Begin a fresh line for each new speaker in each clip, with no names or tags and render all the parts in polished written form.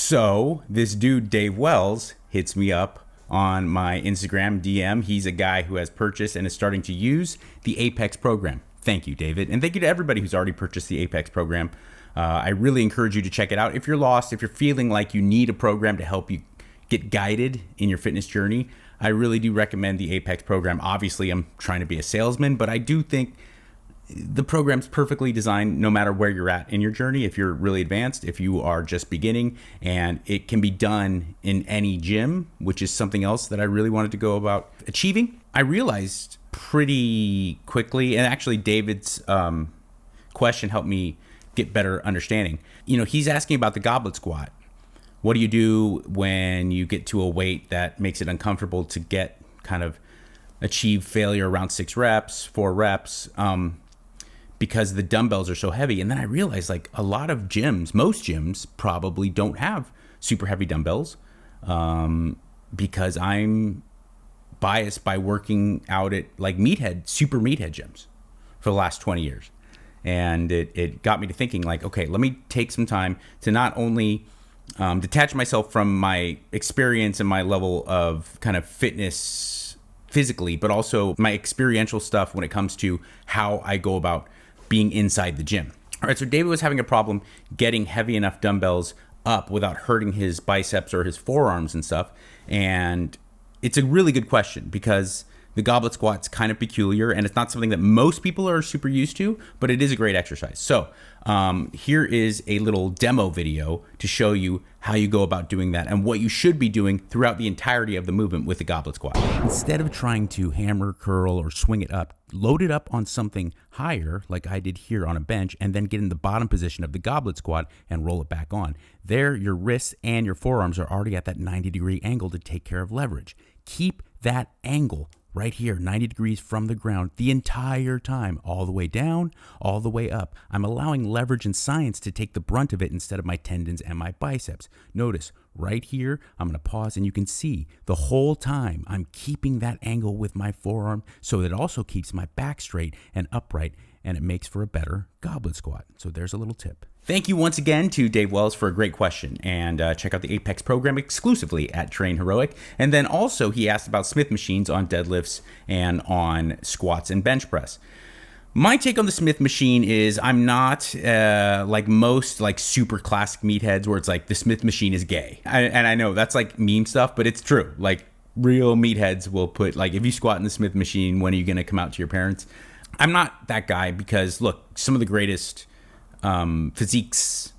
So this dude, Dave Wells, hits me up on my Instagram DM. He's a guy who has purchased and is starting to use the Apex program. Thank you, David. And thank you to everybody who's already purchased the Apex program. I really encourage you to check it out. If you're lost, if you're feeling like you need a program to help you get guided in your fitness journey, I really do recommend the Apex program. Obviously, I'm trying to be a salesman, but I do think the program's perfectly designed no matter where you're at in your journey. If you're really advanced, if you are just beginning, and it can be done in any gym, which is something else that I really wanted to go about achieving. I realized pretty quickly, and actually David's question helped me get better understanding. You know, he's asking about the Goblet Squat. What do you do when you get to a weight that makes it uncomfortable to get kind of achieve failure around 6 reps, 4 reps, because the dumbbells are so heavy? And then I realized, like, a lot of gyms, most gyms probably don't have super heavy dumbbells, because I'm biased by working out at like super meathead gyms for the last 20 years. And it got me to thinking, like, okay, let me take some time to not only detach myself from my experience and my level of kind of fitness physically, but also my experiential stuff when it comes to how I go about being inside the gym. All right, so David was having a problem getting heavy enough dumbbells up without hurting his biceps or his forearms and stuff. And it's a really good question, because the Goblet Squat's kind of peculiar, and it's not something that most people are super used to, but it is a great exercise. So here is a little demo video to show you how you go about doing that and what you should be doing throughout the entirety of the movement with the Goblet Squat. Instead of trying to hammer, curl, or swing it up, load it up on something higher, like I did here on a bench, and then get in the bottom position of the Goblet Squat and roll it back on. There, your wrists and your forearms are already at that 90-degree angle to take care of leverage. Keep that angle right here, 90 degrees from the ground the entire time, all the way down, all the way up. I'm allowing leverage and science to take the brunt of it instead of my tendons and my biceps. Notice right here, I'm going to pause, and you can see the whole time I'm keeping that angle with my forearm, so that it also keeps my back straight and upright, and it makes for a better Goblet Squat. So there's a little tip. Thank you once again to Dave Wells for a great question, and check out the Apex program exclusively at Train Heroic. And then also he asked about Smith machines on deadlifts and on squats and bench press. My take on the Smith machine is I'm not like most like super classic meatheads where it's like the Smith machine is gay. And I know that's like meme stuff, but it's true. Like real meatheads will put, like, if you squat in the Smith machine, when are you going to come out to your parents? I'm not that guy, because look, some of the greatest physiques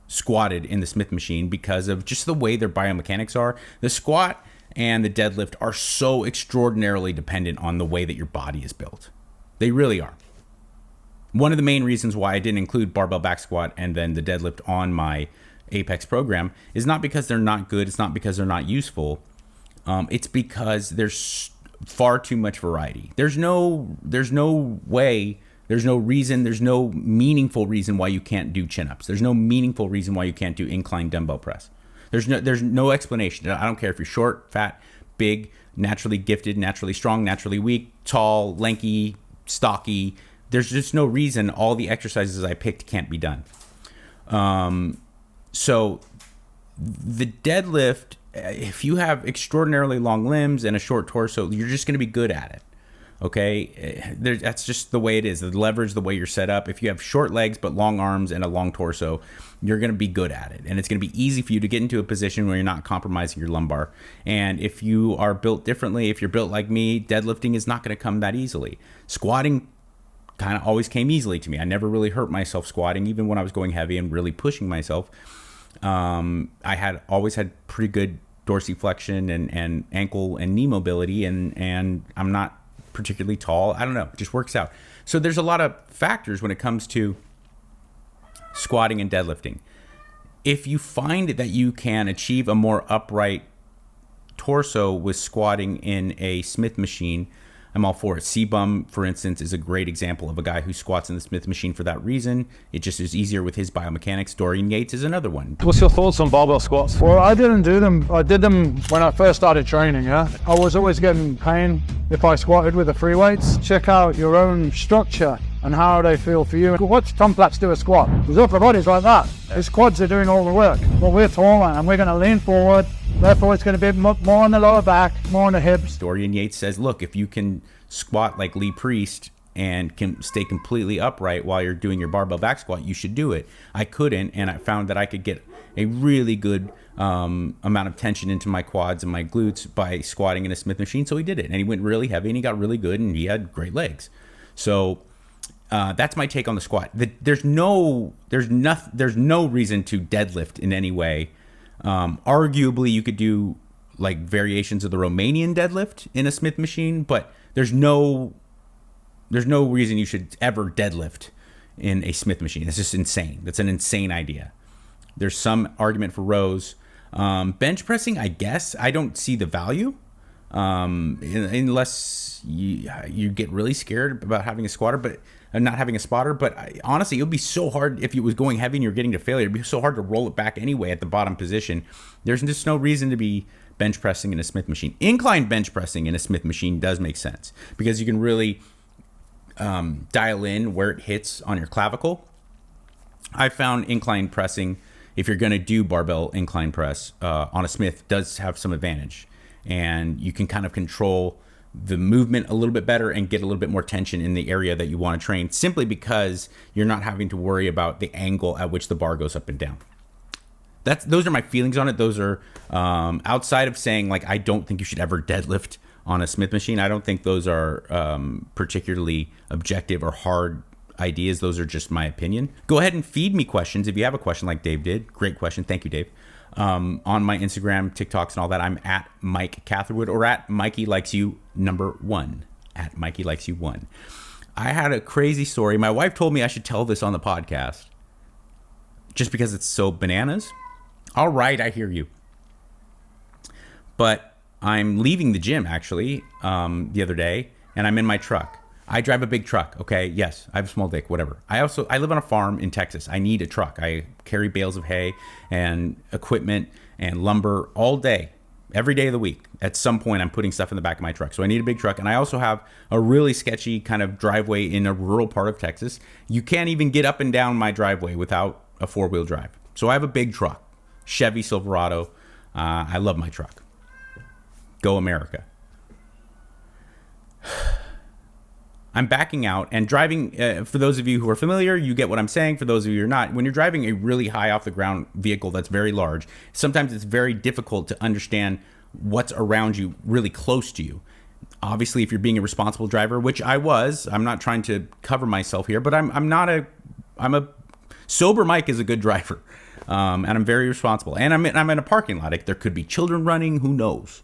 squatted in the Smith machine because of just the way their biomechanics are. The squat and the deadlift are so extraordinarily dependent on the way that your body is built. They really are. One of the main reasons why I didn't include barbell back squat and then the deadlift on my Apex program is not because they're not good. It's not because they're not useful. It's because there's far too much variety. There's no way, there's no reason, there's no meaningful reason why you can't do chin-ups. There's no meaningful reason why you can't do incline dumbbell press. There's no explanation. I don't care if you're short, fat, big, naturally gifted, naturally strong, naturally weak, tall, lanky, stocky. There's just no reason all the exercises I picked can't be done. So the deadlift, if you have extraordinarily long limbs and a short torso, you're just going to be good at it. Okay, that's just the way it is. The leverage, the way you're set up. If you have short legs but long arms and a long torso, you're going to be good at it. And it's going to be easy for you to get into a position where you're not compromising your lumbar. And if you are built differently, if you're built like me, deadlifting is not going to come that easily. Squatting kind of always came easily to me. I never really hurt myself squatting, even when I was going heavy and really pushing myself. I had always had pretty good dorsiflexion and ankle and knee mobility, and I'm not particularly tall. I don't know, it just works out. So there's a lot of factors when it comes to squatting and deadlifting. If you find that you can achieve a more upright torso with squatting in a Smith machine, I'm all for it. C-Bum, for instance, is a great example of a guy who squats in the Smith machine for that reason. It just is easier with his biomechanics. Dorian Yates is another one.
What's your thoughts on barbell squats?
Well, I didn't do them. I did them when I first started training, yeah. I was always getting pain if I squatted with the free weights. Check out your own structure and how they feel for you. Watch Tom Platts do a squat. His upper body's like that. His quads are doing all the work. Well, we're taller and we're going to lean forward. Therefore, it's going to be more on the lower back, more on the hips.
Dorian Yates says, look, if you can squat like Lee Priest and can stay completely upright while you're doing your barbell back squat, you should do it. I couldn't, and I found that I could get a really good amount of tension into my quads and my glutes by squatting in a Smith machine. So he did it, and he went really heavy, and he got really good, and he had great legs. So that's my take on the squat. There's no reason to deadlift in any way. Arguably, you could do like variations of the Romanian deadlift in a Smith machine, but there's no reason you should ever deadlift in a Smith machine. It's just insane. That's an insane idea. There's some argument for rows. Bench pressing, I guess. I don't see the value unless you get really scared about having a squatter, but not having a spotter. But honestly, it would be so hard if it was going heavy and you're getting to failure. It'd be so hard to roll it back anyway at the bottom position. There's just no reason to be bench pressing in a Smith machine. Incline bench pressing in a Smith machine does make sense because you can really dial in where it hits on your clavicle. I found incline pressing, if you're going to do barbell incline press on a Smith, does have some advantage, and you can kind of control the movement a little bit better and get a little bit more tension in the area that you want to train, simply because you're not having to worry about the angle at which the bar goes up and down. Those are my feelings on it. Those are outside of saying like I don't think you should ever deadlift on a Smith machine. I don't think those are particularly objective or hard ideas. Those are just my opinion. Go ahead and feed me questions if you have a question like Dave did. Great question. Thank you, Dave. On my Instagram, TikToks, and all that, I'm at Mike Catherwood or at Mikey Likes You #1. At Mikey Likes You 1. I had a crazy story. My wife told me I should tell this on the podcast just because it's so bananas. All right, I hear you. But I'm leaving the gym actually the other day, and I'm in my truck. I drive a big truck. Okay, yes, I have a small dick, whatever. I live on a farm in Texas. I need a truck. I carry bales of hay and equipment and lumber all day, every day of the week. At some point, I'm putting stuff in the back of my truck. So I need a big truck, and I also have a really sketchy kind of driveway in a rural part of Texas. You can't even get up and down my driveway without a four-wheel drive. So I have a big truck, Chevy Silverado. I love my truck. Go America. I'm backing out and driving. For those of you who are familiar, you get what I'm saying. For those of you who are not, when you're driving a really high off the ground vehicle that's very large, sometimes it's very difficult to understand what's around you really close to you. Obviously, if you're being a responsible driver, which I was, I'm not trying to cover myself here, but I'm a sober Mike is a good driver. And I'm very responsible. And I'm in a parking lot. Like, there could be children running, who knows?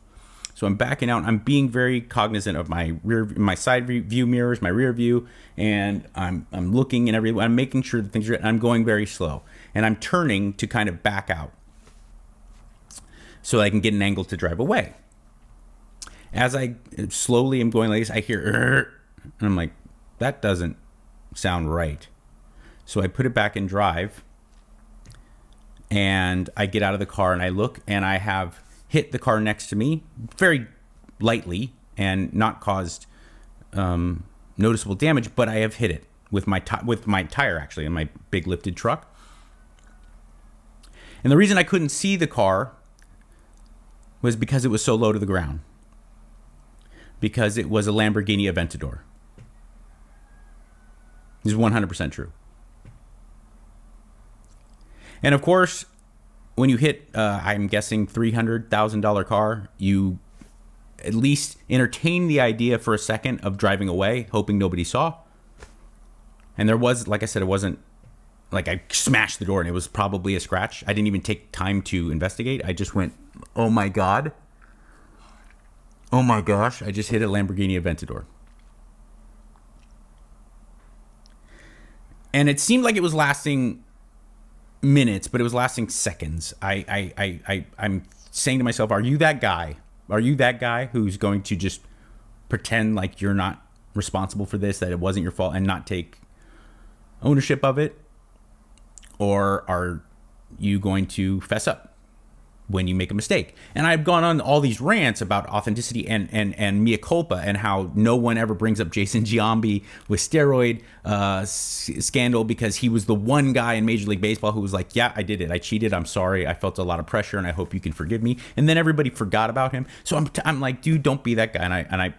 So I'm backing out. I'm being very cognizant of my side view mirrors, my rear view, and I'm looking and I'm making sure that things are. I'm going very slow, and I'm turning to kind of back out so I can get an angle to drive away. As I slowly am going like this, I hear, and I'm like, that doesn't sound right. So I put it back in drive, and I get out of the car and I look, and I have hit the car next to me very lightly and not caused noticeable damage, but I have hit it with my tire actually in my big lifted truck. And the reason I couldn't see the car was because it was so low to the ground. Because it was a Lamborghini Aventador. This is 100% true. And of course, when you hit, I'm guessing, $300,000 car, you at least entertain the idea for a second of driving away, hoping nobody saw. And there was, like I said, it wasn't like I smashed the door and it was probably a scratch. I didn't even take time to investigate. I just went, oh my God. Oh my gosh, I just hit a Lamborghini Aventador. And it seemed like it was lasting minutes, but it was lasting seconds. I'm saying to myself, are you that guy? Are you that guy who's going to just pretend like you're not responsible for this, that it wasn't your fault, and not take ownership of it? Or are you going to fess up? when you make a mistake. And I've gone on all these rants about authenticity and mea culpa, and how no one ever brings up Jason Giambi with steroid scandal, because he was the one guy in Major League Baseball who was like, yeah, I did it. I cheated. I'm sorry. I felt a lot of pressure, and I hope you can forgive me. And then everybody forgot about him. So I'm like, dude, don't be that guy. And I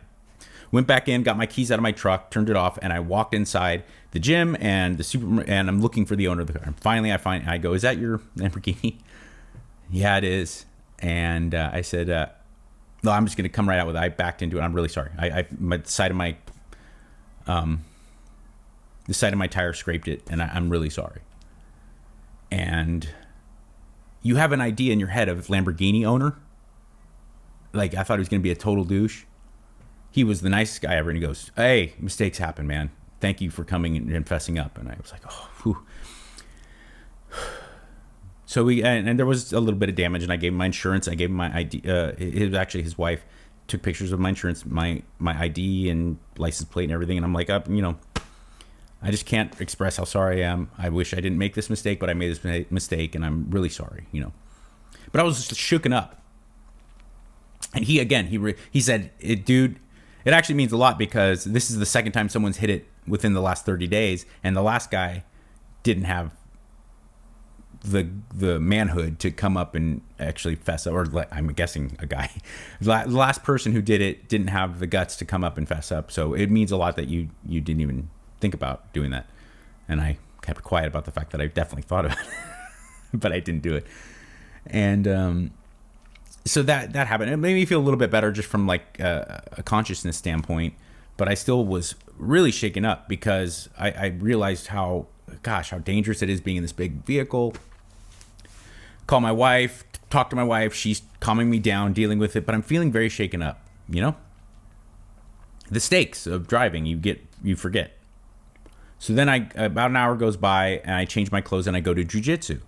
went back in, got my keys out of my truck, turned it off, and I walked inside the gym and and I'm looking for the owner of the car. And finally, I go, is that your Lamborghini? Yeah, it is. And I said, no, I'm just going to come right out with it. I backed into it. I'm really sorry. The side of my tire scraped it, and I'm really sorry. And you have an idea in your head of Lamborghini owner. Like, I thought he was going to be a total douche. He was the nicest guy ever. And he goes, hey, mistakes happen, man. Thank you for coming and fessing up. And I was like, oh, whew. So and there was a little bit of damage, and I gave him my insurance. I gave him my ID. It was actually his wife took pictures of my insurance, my ID and license plate and everything. And I'm like, I just can't express how sorry I am. I wish I didn't make this mistake, but I made this mistake, and I'm really sorry, But I was just shooken up. And he said, dude, it actually means a lot, because this is the second time someone's hit it within the last 30 days, and the last guy didn't have the manhood to come up and actually fess up, or I'm guessing a guy. The last person who did it didn't have the guts to come up and fess up. So it means a lot that you didn't even think about doing that. And I kept quiet about the fact that I definitely thought about it, but I didn't do it. And so that happened. It made me feel a little bit better just from like a consciousness standpoint, but I still was really shaken up, because I realized how dangerous it is being in this big vehicle. Call my wife, talk to my wife. She's calming me down, dealing with it, but I'm feeling very shaken up, The stakes of driving, you forget. So then about an hour goes by, and I change my clothes and I go to jiu-jitsu.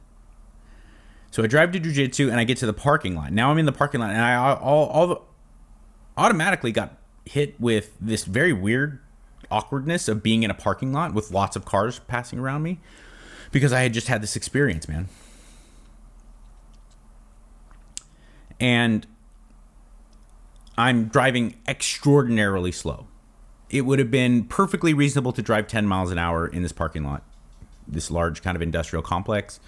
So I drive to jiu-jitsu and I get to the parking lot. Now I'm in the parking lot, and I automatically got hit with this very weird awkwardness of being in a parking lot with lots of cars passing around me, because I had just had this experience, man. And I'm driving extraordinarily slow. It would have been perfectly reasonable to drive 10 miles an hour in this parking lot, this large kind of industrial complex.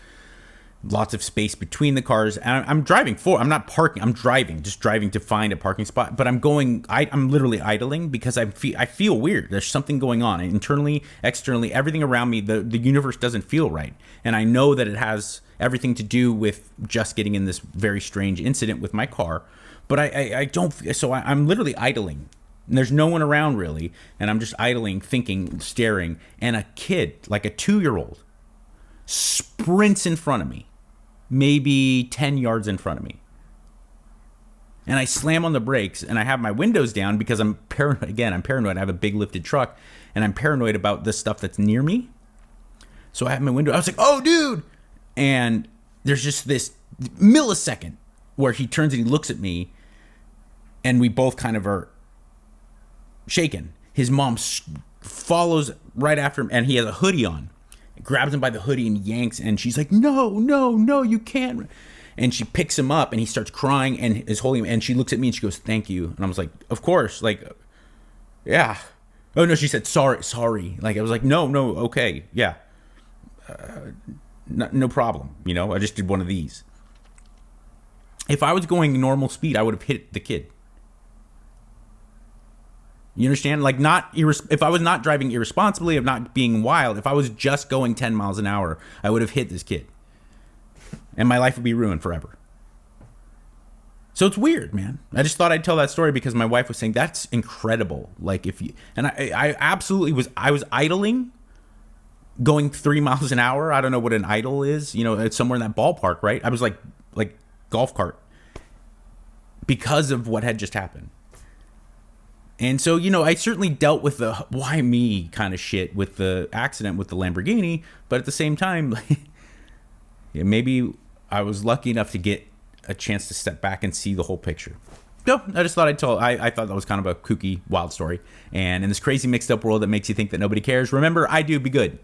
Lots of space between the cars. And I'm driving I'm not parking. I'm just driving to find a parking spot. But I'm literally idling, because I feel weird. There's something going on internally, externally, everything around me. The universe doesn't feel right. And I know that it has everything to do with just getting in this very strange incident with my car. But I don't. So I'm literally idling. And there's no one around really. And I'm just idling, thinking, staring. And a kid, like a 2-year-old, sprints in front of me, maybe 10 yards in front of me. And I slam on the brakes, and I have my windows down, because I'm paranoid. Again, I'm paranoid. I have a big lifted truck, and I'm paranoid about the stuff that's near me. So I have my window. I was like, oh, dude. And there's just this millisecond where he turns and he looks at me, and we both kind of are shaken. His mom follows right after him, and he has a hoodie on. Grabs him by the hoodie and yanks, and she's like, no, you can't. And she picks him up, and he starts crying and is holding him, and she looks at me and she goes, thank you. And I was like, of course, like, yeah. Oh no, she said, sorry. Like, I was like, no, okay, yeah. No problem. I just did one of these. If I was going normal speed, I would have hit the kid. You understand? Like, if I was not driving irresponsibly, of not being wild, if I was just going 10 miles an hour, I would have hit this kid. And my life would be ruined forever. So it's weird, man. I just thought I'd tell that story, because my wife was saying, that's incredible. Like, and I absolutely was idling, going 3 miles an hour. I don't know what an idle is. It's somewhere in that ballpark, right? I was like golf cart, because of what had just happened. And so, I certainly dealt with the why me kind of shit with the accident with the Lamborghini, but at the same time, maybe I was lucky enough to get a chance to step back and see the whole picture. No, I just thought I'd tell. I thought that was kind of a kooky, wild story. And in this crazy, mixed up world that makes you think that nobody cares, remember, I do. Be good.